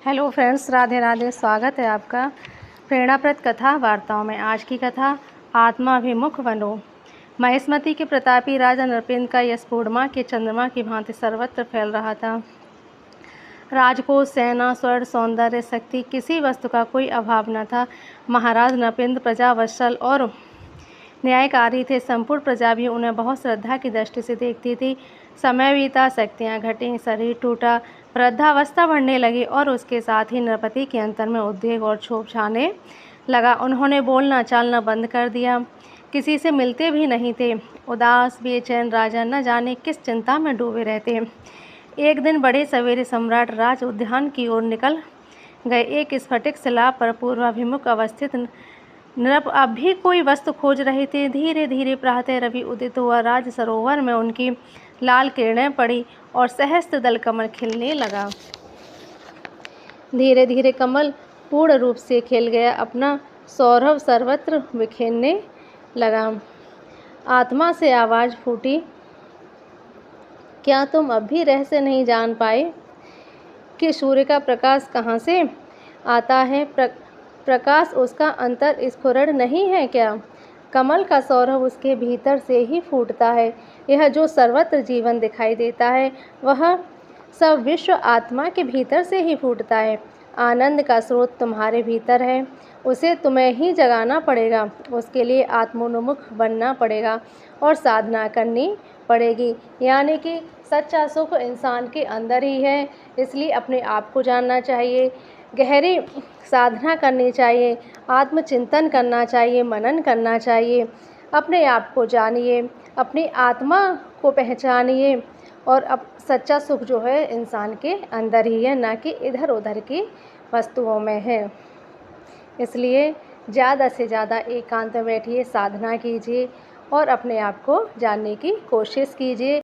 Hello friends, Radhe Radhe. स्वागत है आपका प्रेरणाप्रद कथा वार्ताओं में। आज की कथा आत्माभिमुख बनो। महेशमती के प्रतापी राजा नृपेंद्र का यश पूर्णिमा के चंद्रमा की भांति सर्वत्र फैल रहा था। राजकोष, सेना, स्वर्ण, सौंदर्य, शक्ति, किसी वस्तु का कोई अभाव न था। महाराज नृपेंद्र प्रजावत्सल और न्यायकारी थे। संपूर्ण प्रजा भी उन्हें बहुत श्रद्धा की दृष्टि से देखती थी। समय बीता, शक्तियाँ घटीं, शरीर टूटा, वृद्धावस्था बढ़ने लगी और उसके साथ ही नृपति के अंतर में उद्वेग और क्षोभ छाने लगा। उन्होंने बोलना चालना बंद कर दिया, किसी से मिलते भी नहीं थे। उदास बेचैन राजा न जाने किस चिंता में डूबे रहते। एक दिन बड़े सवेरे सम्राट राज उद्यान की ओर निकल गए। एक स्फटिक शिला पर पूर्वाभिमुख अवस्थित नृप अब भी कोई वस्तु खोज रहे थे। धीरे धीरे प्रातः रवि उदित हुआ। राज सरोवर में उनकी लाल किरणें पड़ी और सहस्त्र दल कमल खिलने लगा। धीरे धीरे कमल पूर्ण रूप से खिल गया, अपना सौरभ सर्वत्र बिखेरने लगा। आत्मा से आवाज फूटी, क्या तुम अब भी रहस्य नहीं जान पाए कि सूर्य का प्रकाश कहाँ से आता है? प्रकाश उसका अंतर स्फुरण नहीं है क्या? कमल का सौरभ उसके भीतर से ही फूटता है। यह जो सर्वत्र जीवन दिखाई देता है, वह सब विश्व आत्मा के भीतर से ही फूटता है। आनंद का स्रोत तुम्हारे भीतर है, उसे तुम्हें ही जगाना पड़ेगा। उसके लिए आत्मोन्मुख बनना पड़ेगा और साधना करनी पड़ेगी। यानी कि सच्चा सुख इंसान के अंदर ही है। इसलिए अपने आप को जानना चाहिए, गहरी साधना करनी चाहिए, आत्मचिंतन करना चाहिए, मनन करना चाहिए। अपने आप को जानिए, अपनी आत्मा को पहचानिए और अब सच्चा सुख जो है इंसान के अंदर ही है, ना कि इधर उधर की वस्तुओं में है। इसलिए ज़्यादा से ज़्यादा एकांत में बैठिए, साधना कीजिए और अपने आप को जानने की कोशिश कीजिए।